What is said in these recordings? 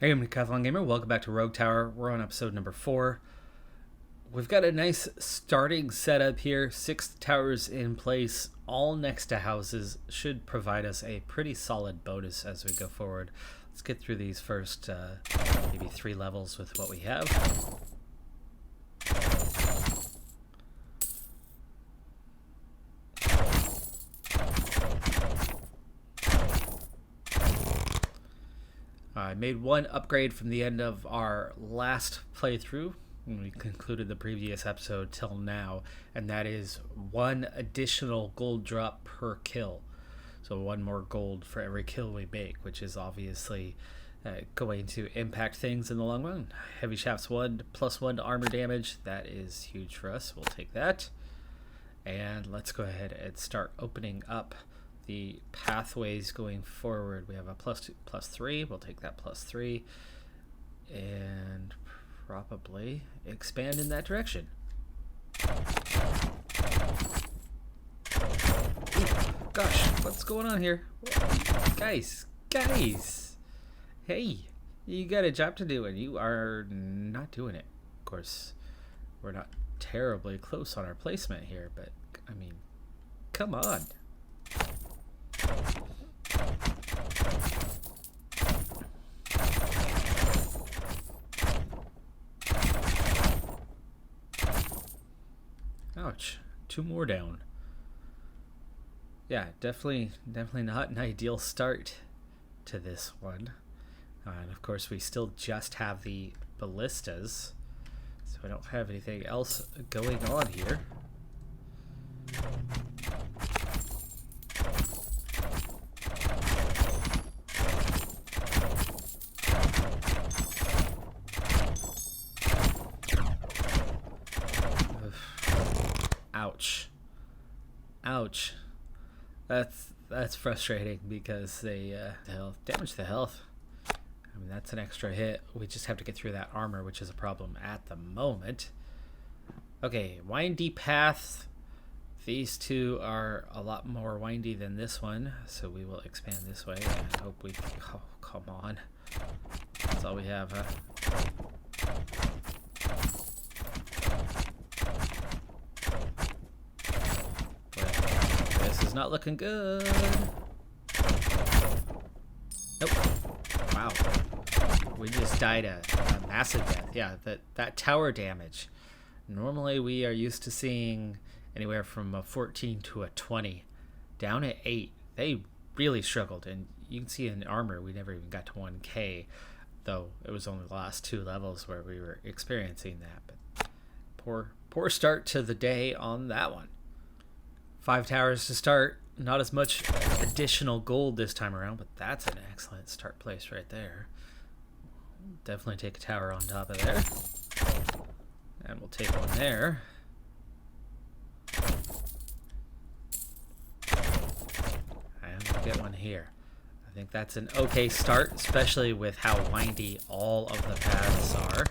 Hey, I'm Decathlon Gamer. Welcome back to Rogue Tower. We're on episode number 4. We've got a nice starting setup here. 6 towers in place, all next to houses. Should provide us a pretty solid bonus as we go forward. Let's get through these first maybe 3 levels with what we have. I made one upgrade from the end of our last playthrough when we concluded the previous episode till now, and that is 1 additional gold drop per kill. So 1 more gold for every kill we make, which is obviously going to impact things in the long run. Heavy shafts 1 plus 1 armor damage. That is huge for us. We'll take that. And let's go ahead and start opening up the pathways going forward. We have a +2, +3. We'll take that +3 and probably expand in that direction. Ooh, gosh, what's going on here? Guys, hey, you got a job to do and you are not doing it. Of course, we're not terribly close on our placement here, but I mean, come on. Ouch, 2 more down. Yeah, definitely not an ideal start to this one. And of course we still just have the ballistas, so I don't have anything else going on here. Ouch. That's frustrating because they damage the health. I mean, that's an extra hit. We just have to get through that armor, which is a problem at the moment. Okay, windy path. These 2 are a lot more windy than this one, so we will expand this way and hope we... Oh, come on. That's all we have, huh? Not looking good. Nope. Wow. We just died a massive death. Yeah, that tower damage. Normally we are used to seeing anywhere from a 14 to a 20. Down at 8. They really struggled, and you can see in armor we never even got to 1k, though it was only the last 2 levels where we were experiencing that. But poor start to the day on that one. 5 towers to start. Not as much additional gold this time around, but that's an excellent start place right there. Definitely take a tower on top of there. And we'll take one there. And we'll get one here. I think that's an okay start, especially with how windy all of the paths are.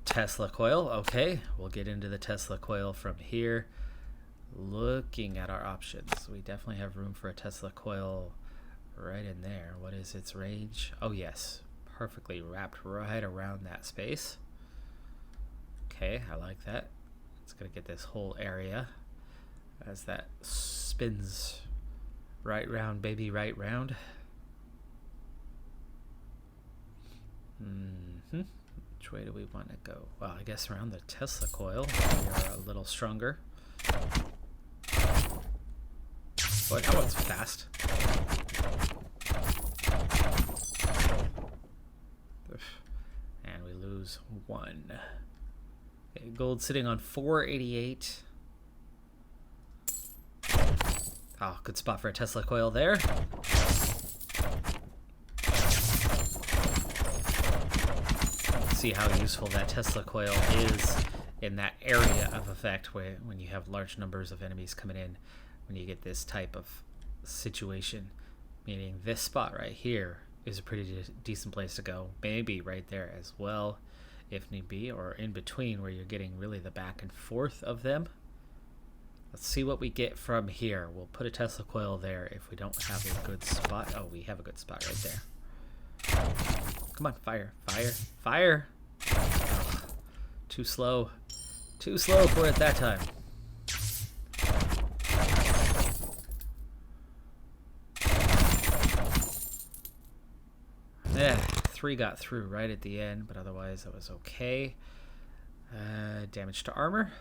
Tesla coil, okay, we'll get into the Tesla coil from here. Looking at our options, we definitely have room for a Tesla coil right in there. What is its range? Oh yes, perfectly wrapped right around that space. Okay, I like that. It's gonna get this whole area as that spins right round, baby, right round. Which way do we want to go? Well, I guess around the Tesla coil. We are a little stronger. Boy, that one's fast. And we lose 1. Okay, gold sitting on 488. Oh, good spot for a Tesla coil there. See how useful that Tesla coil is in that area of effect where when you have large numbers of enemies coming in, when you get this type of situation, meaning this spot right here is a pretty decent place to go, maybe right there as well if need be, or in between where you're getting really the back and forth of them. Let's see what we get from here. We'll put a Tesla coil there if we don't have a good spot. Oh, we have a good spot right there. Come on, fire, fire, fire. Ugh, too slow. Too slow for it that time. Yeah, 3 got through right at the end, but otherwise that was okay. Damage to armor.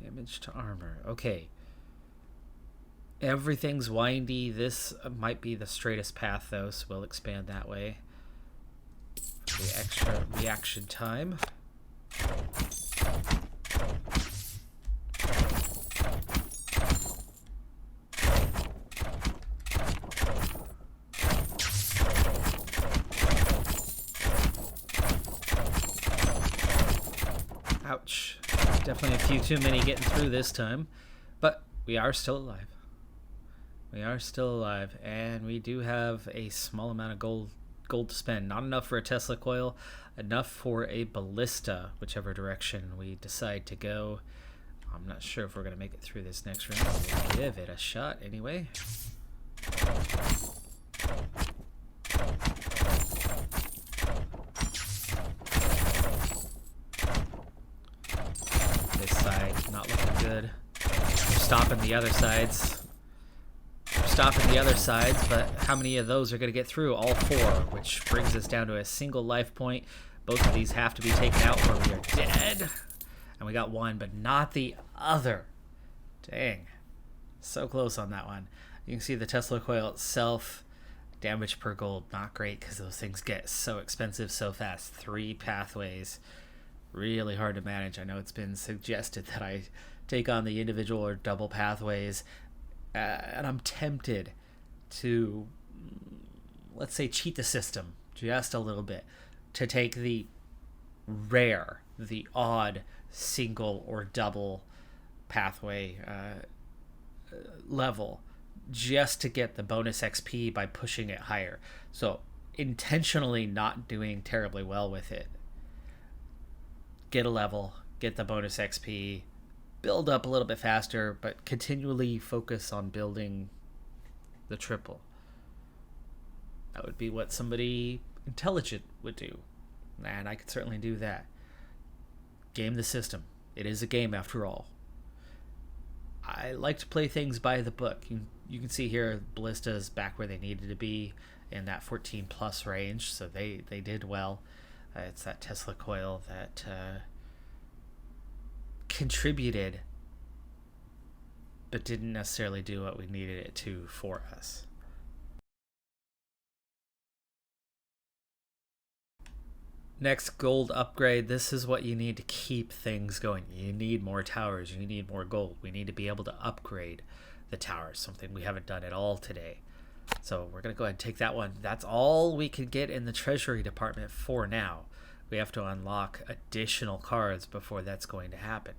Damage to armor. Okay. Everything's windy. This might be the straightest path, though, so we'll expand that way. For the extra reaction time. Ouch. Definitely a few too many getting through this time. But we are still alive. We are still alive. And we do have a small amount of gold to spend. Not enough for a Tesla coil. Enough for a ballista, whichever direction we decide to go. I'm not sure if we're going to make it through this next round. We'll give it a shot anyway. Not looking good. We're stopping the other sides. We're stopping the other sides, but how many of those are going to get through? All 4, which brings us down to a single life point. Both of these have to be taken out or we are dead. And we got 1, but not the other. Dang. So close on that one. You can see the Tesla coil itself. Damage per gold. Not great because those things get so expensive so fast. 3 pathways. Really hard to manage. I know it's been suggested that I take on the individual or double pathways, and I'm tempted to, let's say, cheat the system just a little bit to take the rare, the odd single or double pathway level just to get the bonus XP by pushing it higher. So intentionally not doing terribly well with it. Get a level, get the bonus XP, build up a little bit faster, but continually focus on building the triple. That would be what somebody intelligent would do, and I could certainly do that. Game the system. It is a game after all. I like to play things by the book. You can see here ballistas back where they needed to be in that 14 plus range, so they did well. It's that Tesla coil that contributed, but didn't necessarily do what we needed it to for us. Next, gold upgrade. This is what you need to keep things going. You need more towers. You need more gold. We need to be able to upgrade the towers, something we haven't done at all today. So we're going to go ahead and take that one. That's all we can get in the Treasury Department for now. We have to unlock additional cards before that's going to happen.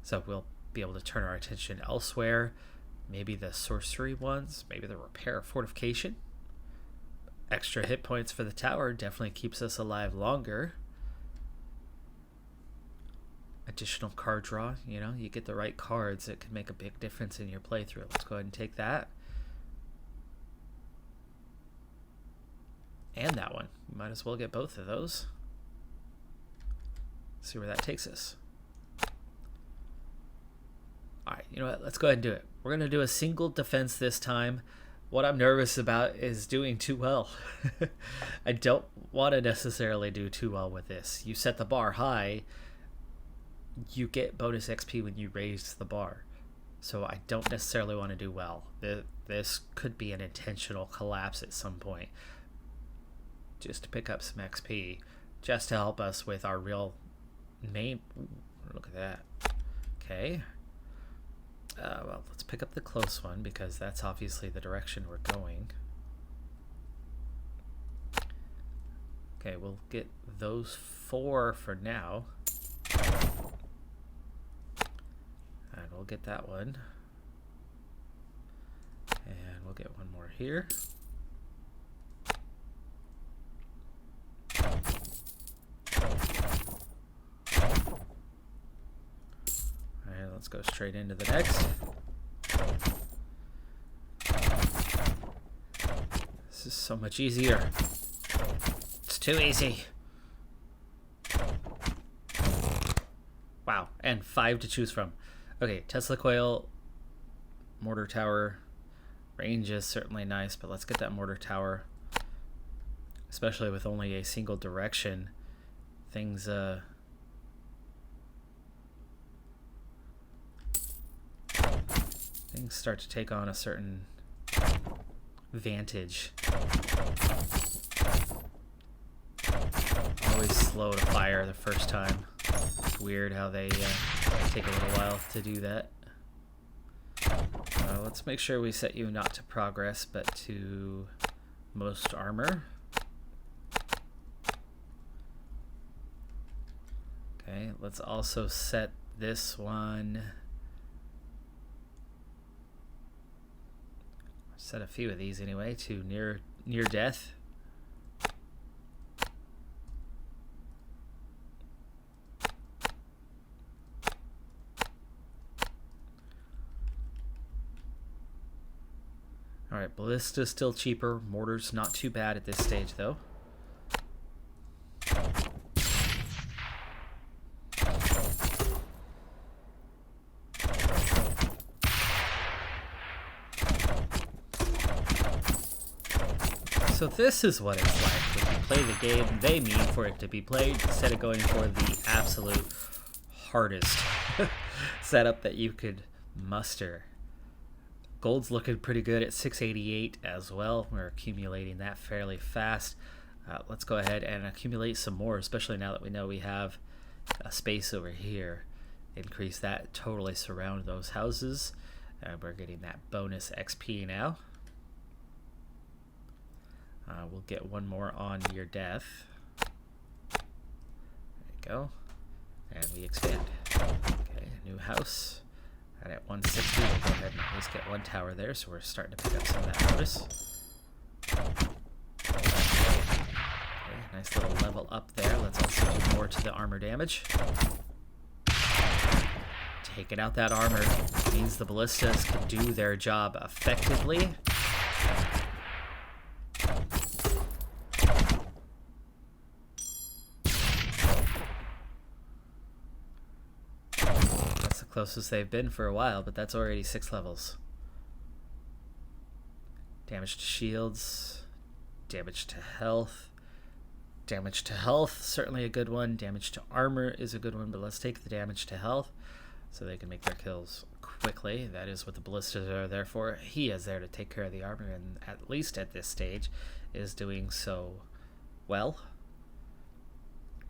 So we'll be able to turn our attention elsewhere. Maybe the sorcery ones, maybe the repair fortification. Extra hit points for the tower definitely keeps us alive longer. Additional card draw, you get the right cards, it can make a big difference in your playthrough. Let's go ahead and take that. And that one. We might as well get both of those. See where that takes us. Alright, you know what? Let's go ahead and do it. We're going to do a single defense this time. What I'm nervous about is doing too well. I don't want to necessarily do too well with this. You set the bar high, you get bonus XP when you raise the bar. So I don't necessarily want to do well. This could be an intentional collapse at some point. Just to pick up some XP. Just to help us with our real main... Ooh, look at that. Okay. Well, let's pick up the close one because that's obviously the direction we're going. Okay, we'll get those 4 for now. And we'll get that one. And we'll get one more here. Alright, let's go straight into the next. This is so much easier. It's too easy. Wow, and 5 to choose from. Okay, Tesla coil, mortar tower. Range is certainly nice, but let's get that mortar tower. Especially with only a single direction. Things start to take on a certain vantage. Always slow to fire the first time. It's weird how they take a little while to do that. Let's make sure we set you not to progress, but to most armor. Okay, let's also set this one. Set a few of these anyway to near death. Alright, Ballista's still cheaper. Mortar's not too bad at this stage, though. So this is what it's like when you play the game they mean for it to be played, instead of going for the absolute hardest setup that you could muster. Gold's looking pretty good at 688 as well. We're accumulating that fairly fast. Let's go ahead and accumulate some more, especially now that we know we have a space over here. Increase that, totally surround those houses. And we're getting that bonus XP now. We'll get one more on your death. There you go. And we expand. Okay, new house. And at 160, we'll go ahead and at least get one tower there, so we're starting to pick up some of that notice. Okay, nice little level up there. Let's also do more to the armor damage. Taking out that armor means the ballistas can do their job effectively. Closest they've been for a while, but that's already 6 levels. Damage to shields, damage to health. Damage to health, certainly a good one. Damage to armor is a good one, but let's take the damage to health so they can make their kills quickly. That is what the ballistas are there for. He is there to take care of the armor, and at least at this stage is doing so well.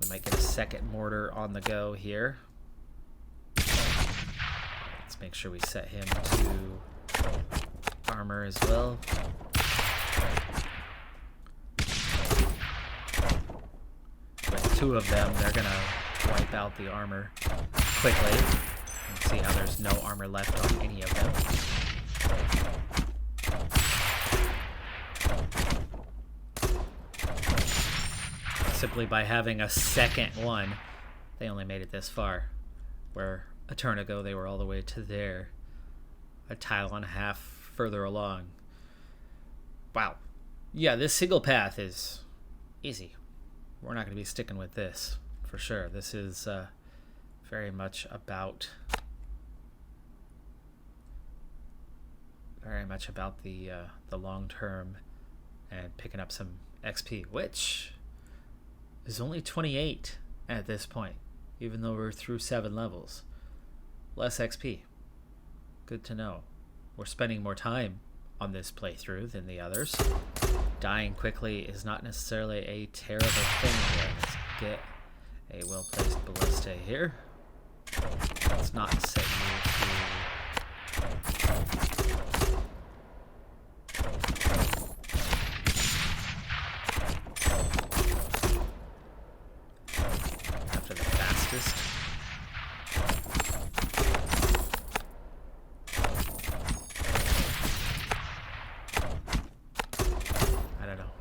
We might get a second mortar on the go here. Let's make sure we set him to armor as well. With 2 of them, they're gonna wipe out the armor quickly. And see how there's no armor left on any of them. Simply by having a second one, they only made it this far. Where a turn ago they were all the way to there, a tile and a half further along. Wow. Yeah, this single path is easy. We're not going to be sticking with this for sure. This is very much about the long term and picking up some XP, which is only 28 at this point, even though we're through 7 levels. Less XP. Good to know. We're spending more time on this playthrough than the others. Dying quickly is not necessarily a terrible thing here. Let's get a well-placed ballista here. Let's not set you after the fastest.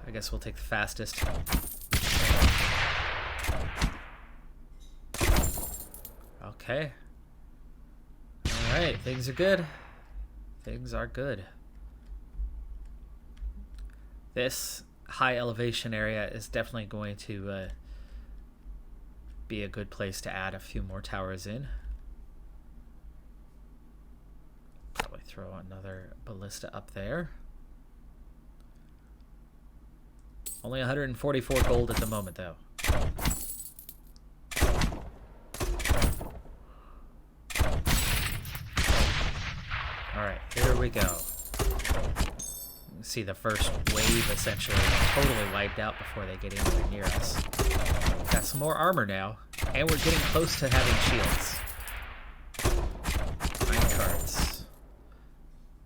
I guess we'll take the fastest. Okay. Alright, things are good. Things are good. This high elevation area is definitely going to be a good place to add a few more towers in. Probably throw another ballista up there. Only 144 gold at the moment, though. Alright, here we go. See the first wave essentially totally wiped out before they get anywhere near us. Got some more armor now, and we're getting close to having shields. Mine carts.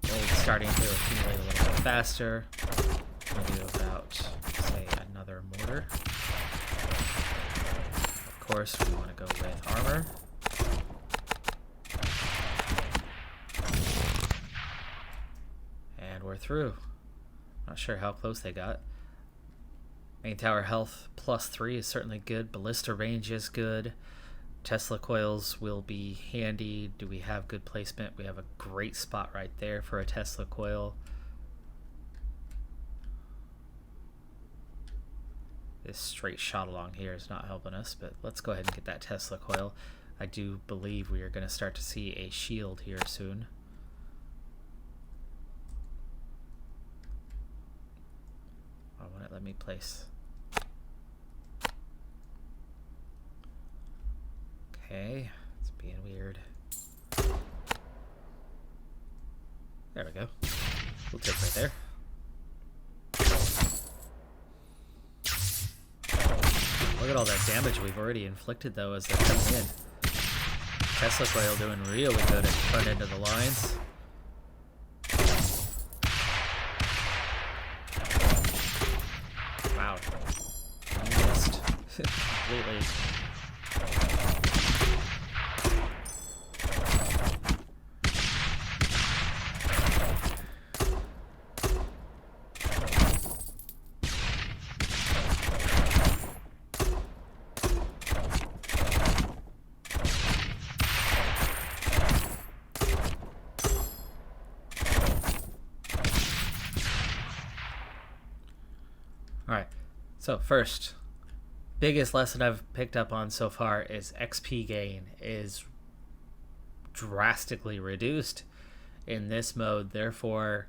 Gold starting to accumulate a little bit faster. We'll do about, say, another mortar. Of course, we want to go with armor. And we're through. Not sure how close they got. Main tower health +3 is certainly good. Ballista range is good. Tesla coils will be handy. Do we have good placement? We have a great spot right there for a Tesla coil. This straight shot along here is not helping us, but let's go ahead and get that Tesla coil. I do believe we are going to start to see a shield here soon. Why won't it let me place? Okay, it's being weird. There we go. We'll take right there. Look at all that damage we've already inflicted, though, as they're coming in. Tesla coil doing really good at the front end of the lines. Wow. I missed completely. Alright, so first, biggest lesson I've picked up on so far is XP gain is drastically reduced in this mode. Therefore,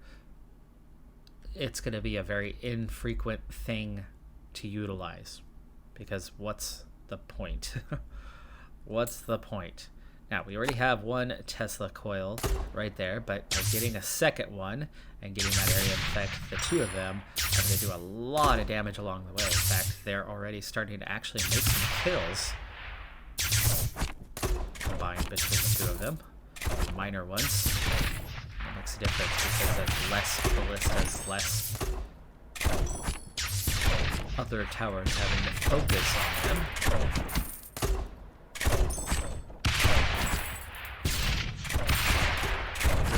it's going to be a very infrequent thing to utilize. Because what's the point? What's the point? Now, we already have one Tesla coil right there, but by getting a second one and getting that area effect, the two of them are going to do a lot of damage along the way. In fact, they're already starting to actually make some kills combined between the two of them. Minor ones. That makes a difference because there's less ballistas, less other towers having to focus on them.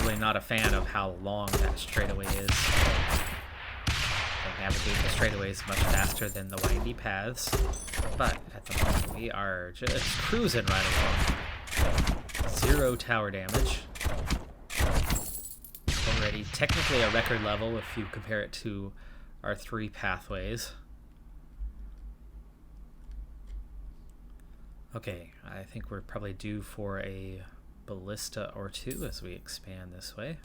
Really not a fan of how long that straightaway is. I navigate the straightaways much faster than the windy paths, but at the moment we are just cruising right along. 0 tower damage. Already technically a record level if you compare it to our 3 pathways. Okay, I think we're probably due for a ballista or 2 as we expand this way.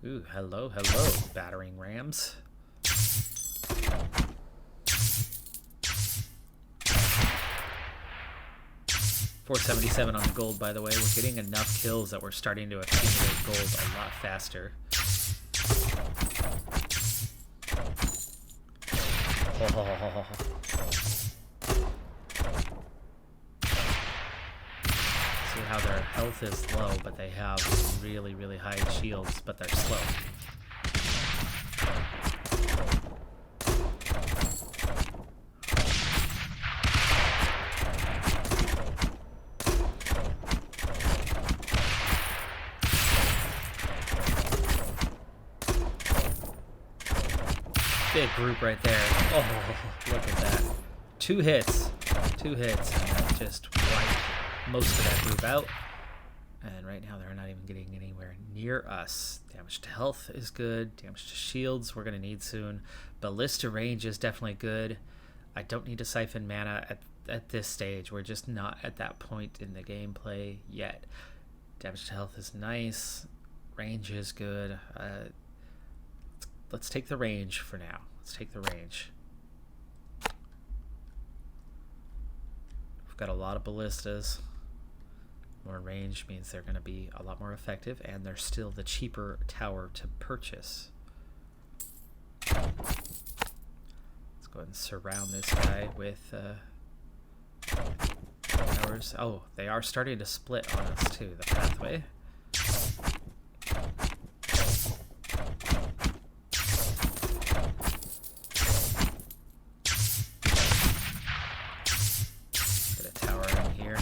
Ooh, hello, hello, battering rams. $477 on the gold, by the way. We're getting enough kills that we're starting to accumulate gold a lot faster. Oh. See how their health is low, but they have really, really high shields, but they're slow. Big group right there. Oh, look at that. 2 hits, and that just wiped most of that group out. And right now they're not even getting anywhere near us. Damage to health is good. Damage to shields we're going to need soon. Ballista range is definitely good. I don't need to siphon mana at this stage. We're just not at that point in the gameplay yet. Damage to health is nice. Range is good. Let's take the range for now. Let's take the range. We've got a lot of ballistas. More range means they're going to be a lot more effective, and they're still the cheaper tower to purchase. Let's go ahead and surround this guy with towers. Oh, they are starting to split on us too, the pathway. Get a tower in here.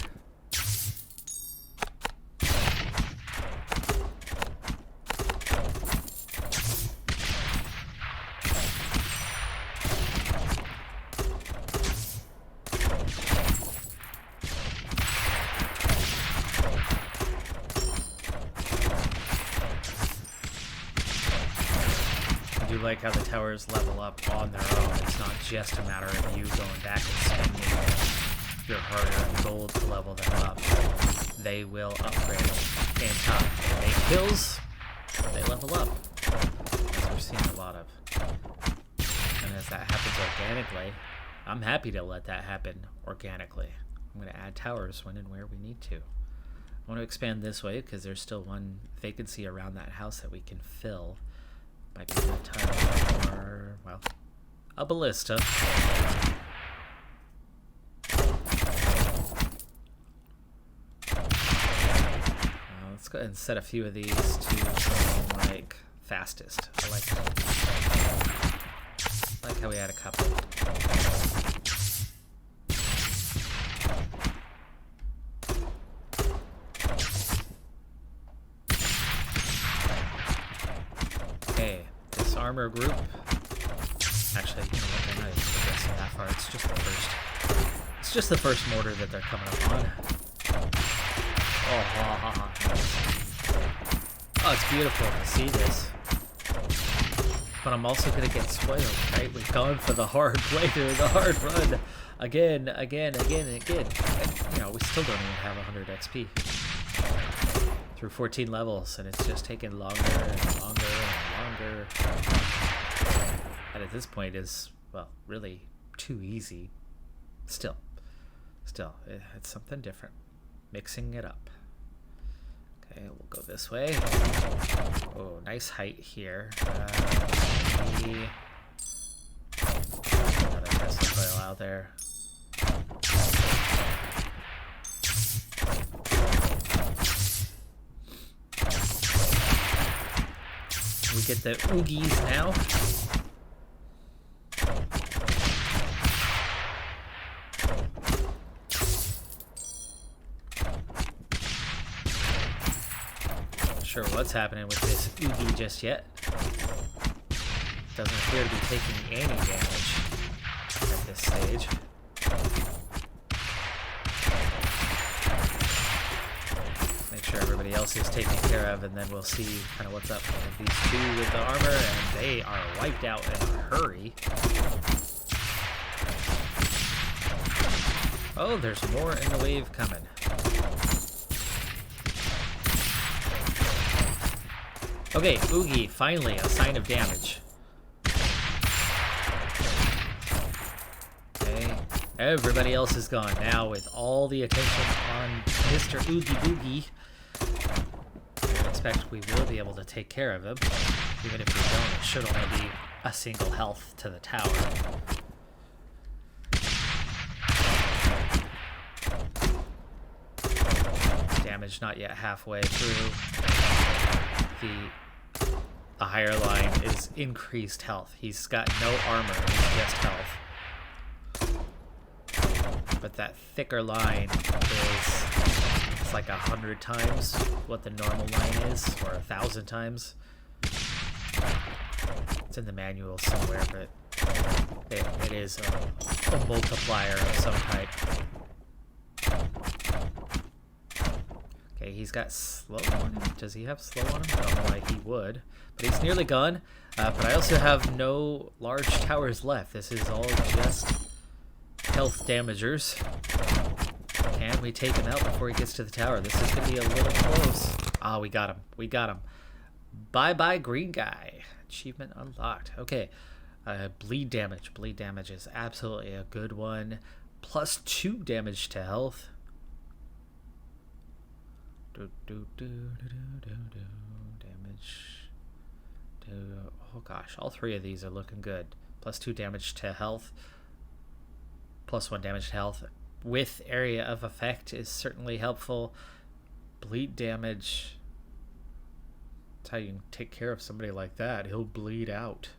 Like how the towers level up on their own. It's not just a matter of you going back and spending your hard-earned gold to level them up. They will upgrade in time. They make kills, they level up. As we're seeing a lot of. And as that happens organically, I'm happy to let that happen organically. I'm going to add towers when and where we need to. I want to expand this way because there's still one vacancy around that house that we can fill. Might be a good time for, well, a ballista. Let's go ahead and set a few of these to something like fastest. I like how we had a couple. Armor group. Actually, you know what? I'm not even progressing that far. It's just the first mortar that they're coming up on. Oh, it's beautiful to see this. But I'm also gonna get spoiled, right? We've gone for the hard playthrough, the hard run, again. And, you know, we still don't even have 100 XP through 14 levels, and it's just taking longer and longer and longer. And at this point is, well, really too easy. Still, it's something different. Mixing it up. Okay, we'll go this way. Oh, nice height here. Another Tesla coil out there. We get the oogies now. Not sure what's happening with this oogie just yet. Doesn't appear to be taking any damage at this stage. Everybody else is taken care of, and then we'll see kind of what's up with these two with the armor, and they are wiped out in a hurry. Oh, there's more in the wave coming. Okay, Oogie, finally a sign of damage. Okay, everybody else is gone now with all the attention on Mr. Oogie Boogie. I expect we will be able to take care of him. Even if we don't, it should only be a single health to the tower. Damage not yet halfway through. The higher line is increased health. He's got no armor, he's just health. But that thicker line is... it's like 100 times what the normal line is, or 1,000 times. It's in the manual somewhere, but it is a multiplier of some type. Okay, he's got slow on him. Does he have slow on him? I don't know why he would. But he's nearly gone. But I also have no large towers left. This is all just health damagers. Can we take him out before he gets to the tower? This is going to be a little close. Ah, we got him. We got him. Bye-bye, green guy. Achievement unlocked. Okay. Bleed damage. Bleed damage is absolutely a good one. Plus 2 damage to health. Damage. Oh gosh, all 3 of these are looking good. Plus 2 damage to health. Plus 1 damage to health. With area of effect is certainly helpful. Bleed damage. That's how you can take care of somebody like that. He'll bleed out.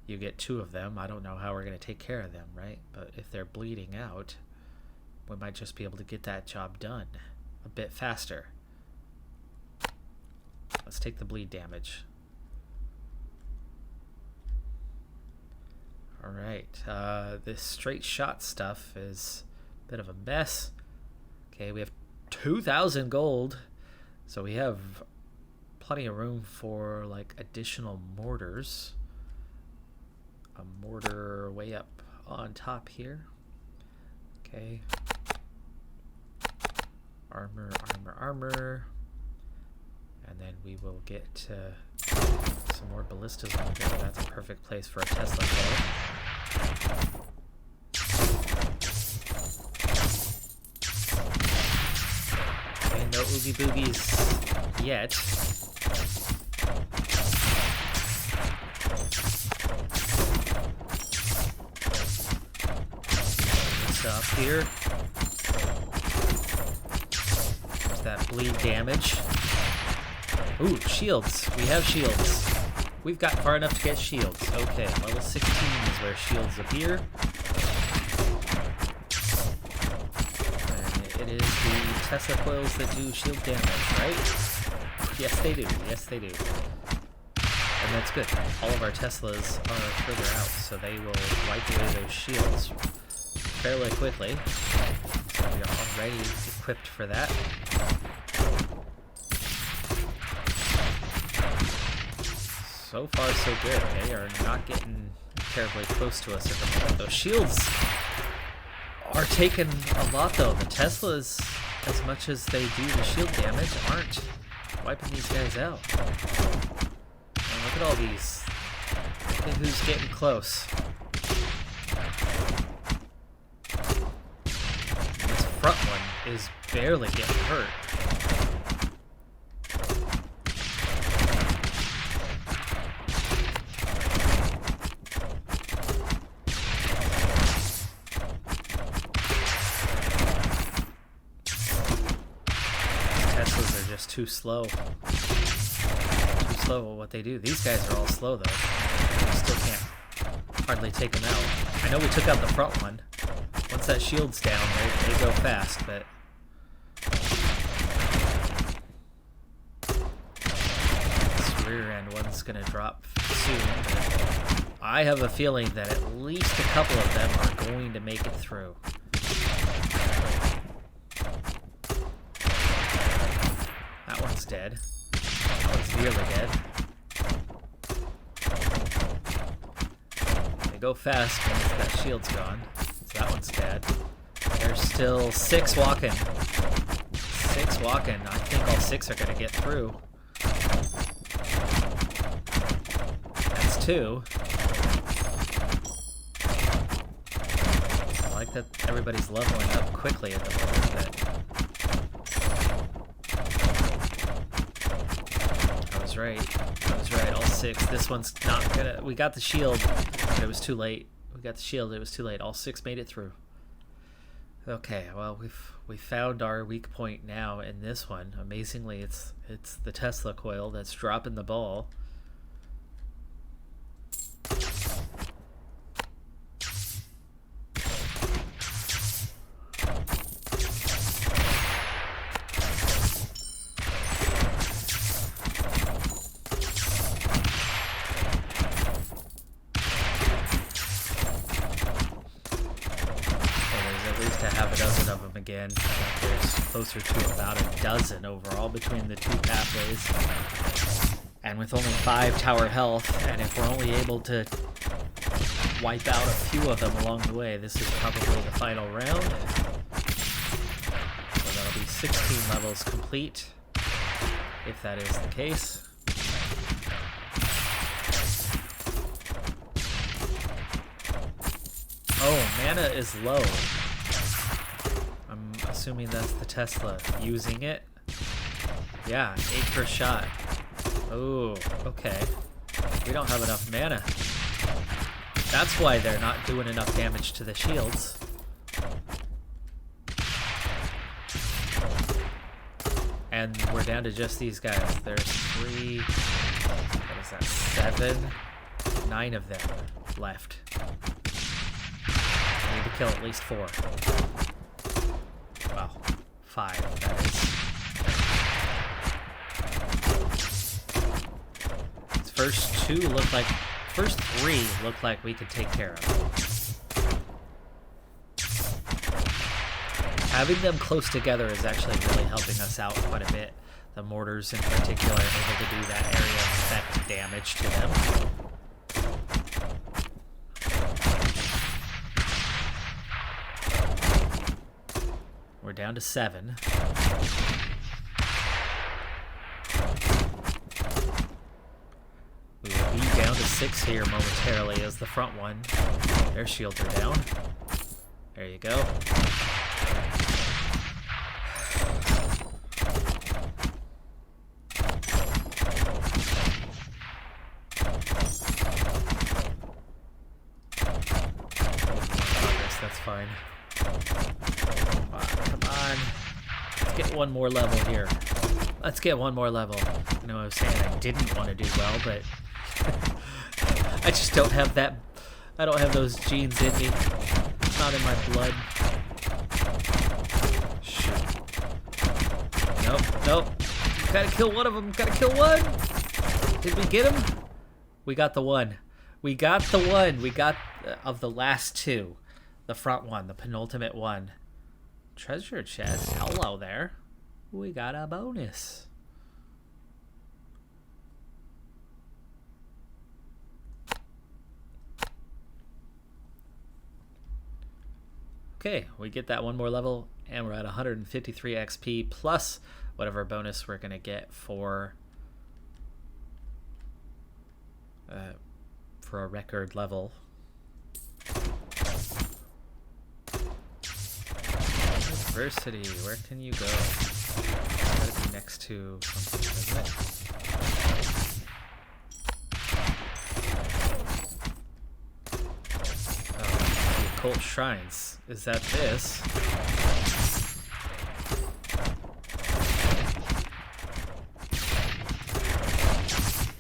You get 2 of them. I don't know how we're going to take care of them, right? But if they're bleeding out, we might just be able to get that job done a bit faster. Let's take the bleed damage. Alright, this straight shot stuff is a bit of a mess. Okay, we have 2,000 gold, so we have plenty of room for like additional mortars. A mortar way up on top here. Okay. Armor, armor, armor. And then we will get some more ballistas on there. That's a perfect place for a Tesla car. Okay, no oogie boogies yet. Up here. There's that bleed damage. Ooh, shields. We have shields. We've got far enough to get shields. Okay, level 16 is where shields appear. And it is the Tesla coils that do shield damage, right? Yes, they do. Yes, they do. And that's good. All of our Teslas are further out, so they will wipe away those shields fairly quickly. So we are already equipped for that. So far, so good. They are not getting terribly close to us at the moment. Those shields are taking a lot, though. The Teslas, as much as they do the shield damage, aren't wiping these guys out. And look at all these. Look at who's getting close. Front one is barely getting hurt. Teslas are just too slow. Too slow at what they do. These guys are all slow though. We still can't hardly take them out. I know we took out the front one. Once that shield's down, they go fast, but this rear end one's gonna drop soon. But I have a feeling that at least a couple of them are going to make it through. That one's dead. That one's nearly dead. They go fast once that shield's gone. That one's dead. There's still 6 walking. 6 walking. I think all 6 are going to get through. That's 2. I like that everybody's leveling up quickly at the moment. But I was right. I was right. All 6. This one's not going to... We got the shield, but it was too late. We got the shield, it was too late. All 6 made it through. Okay, well, we found our weak point now in this one. Amazingly, it's the Tesla coil that's dropping the ball. least to have a dozen of them again. There's closer to about a dozen overall between the two pathways. And with only 5 tower health, and if we're only able to wipe out a few of them along the way, this is probably the final round. So that'll be 16 levels complete, if that is the case. Oh, mana is low. I'm assuming that's the Tesla using it. Yeah, 8 per shot. Oh, okay. We don't have enough mana. That's why they're not doing enough damage to the shields. And we're down to just these guys. There's 3, what is that, 7? 9 of them left. I need to kill at least 4. Well, 5, that is. First 3 look like we could take care of. Having them close together is actually really helping us out quite a bit. The mortars in particular are able to do that area effect damage to them. We're down to 7. We will be down to 6 here momentarily as the front one. Their shields are down. There you go. That's fine. Come on. Let's get one more level here. Let's get one more level. I know I was saying I didn't want to do well, but I just don't have that. I don't have those genes in me. It's not in my blood. Shoot. Nope. Gotta kill one of them. Gotta kill one. Did we get him? We got the one. We got the one. We got of the last 2. The front one, the penultimate one. Treasure chest. Hello there. We got a bonus. Okay, we get that one more level, and we're at 153 XP plus whatever bonus we're gonna get for a record level. University, where can you go? It's gotta be next to something, isn't it? Oh, the occult shrines. Is that this?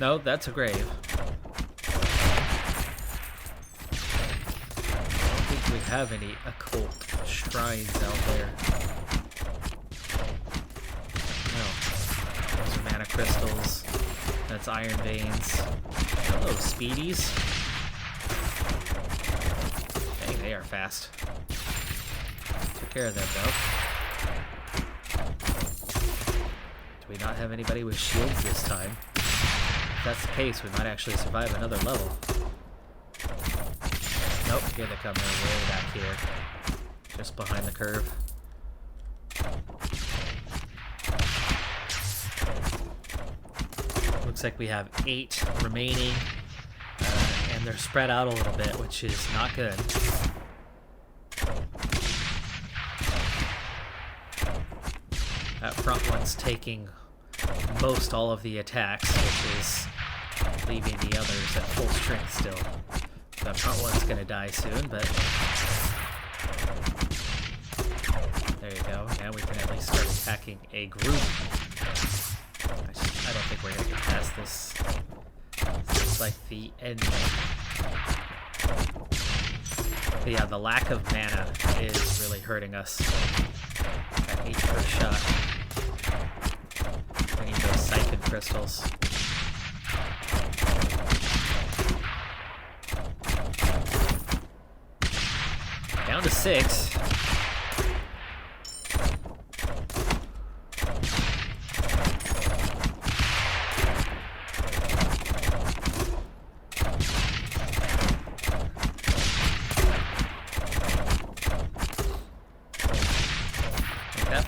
No, that's a grave. I don't think we have any occult shrines out there. No. Those are mana crystals. That's iron veins. Hello, speedies. Dang, they are fast. Took care of them, though. Do we not have anybody with shields this time? If that's the case, we might actually survive another level. Nope, here they come. They're way back here. Just behind the curve. Looks like we have 8 remaining, and they're spread out a little bit, which is not good. That front one's taking most all of the attacks, which is leaving the others at full strength still. That front one's gonna die soon, but there you go. Now we can at least start attacking a group. I don't think we're gonna get past this. This is like the end. But yeah, the lack of mana is really hurting us. At 8 per shot. We need those siphon crystals. Down to 6.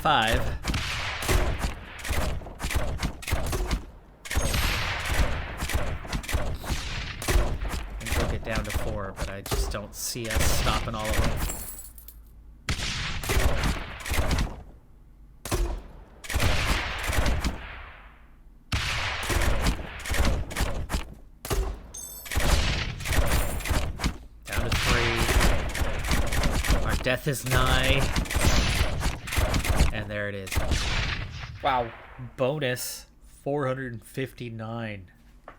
5. And we'll get down to 4, but I just don't see us stopping all of them. Death is nigh. And there it is. Wow. Bonus 459.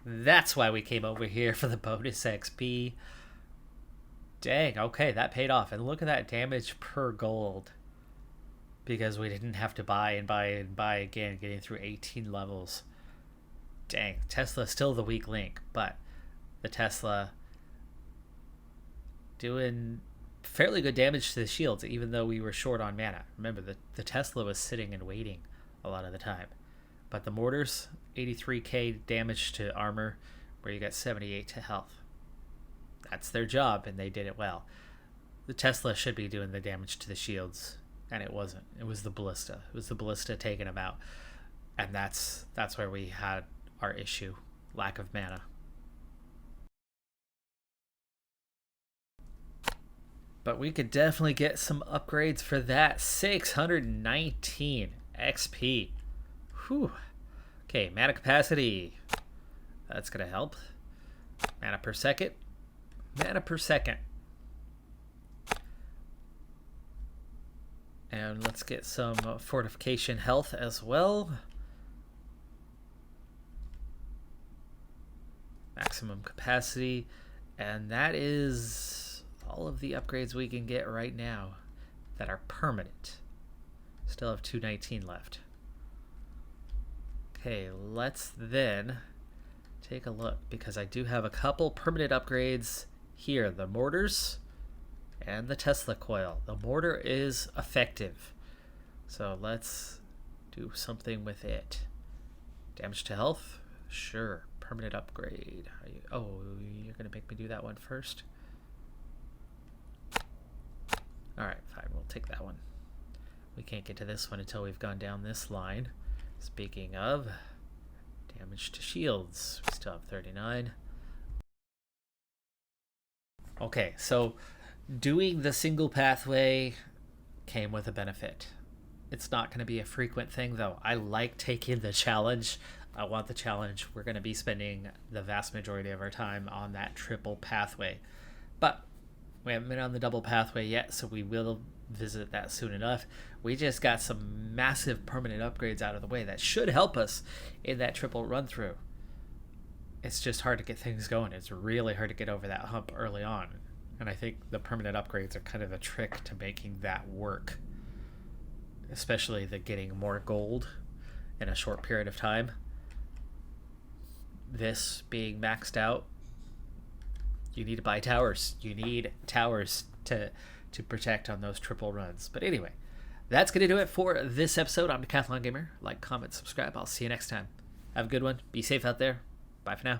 That's why we came over here for the bonus XP. Dang, okay, that paid off. And look at that damage per gold. Because we didn't have to buy and buy and buy again, getting through 18 levels. Dang, Tesla's still the weak link, but the Tesla doing fairly good damage to the shields, even though we were short on mana. Remember, the Tesla was sitting and waiting a lot of the time. But the mortars, 83k damage to armor, where you got 78 to health. That's their job, and they did it well. The Tesla should be doing the damage to the shields, and it wasn't. It was the ballista. It was the ballista taking them out. And that's where we had our issue. Lack of mana. But we could definitely get some upgrades for that. 619 XP. Whew. Okay, mana capacity. That's going to help. Mana per second. Mana per second. And let's get some fortification health as well. Maximum capacity. And that is all of the upgrades we can get right now that are permanent. Still have 219 left. Okay, let's then take a look, because I do have a couple permanent upgrades here. The mortars and the Tesla coil. The mortar is effective, so let's do something with it. Damage to health? Sure. Permanent upgrade. Oh, you're going to make me do that one first? Alright, fine, we'll take that one. We can't get to this one until we've gone down this line. Speaking of, damage to shields. We still have 39. Okay, so doing the single pathway came with a benefit. It's not going to be a frequent thing, though. I like taking the challenge. I want the challenge. We're going to be spending the vast majority of our time on that triple pathway. But we haven't been on the double pathway yet, so we will visit that soon enough. We just got some massive permanent upgrades out of the way that should help us in that triple run through. It's just hard to get things going. It's really hard to get over that hump early on. And I think the permanent upgrades are kind of a trick to making that work. Especially the getting more gold in a short period of time. This being maxed out, you need to buy towers. You need towers to protect on those triple runs. But anyway, that's going to do it for this episode. I'm Decathlon Gamer. Like, comment, subscribe. I'll see you next time. Have a good one. Be safe out there. Bye for now.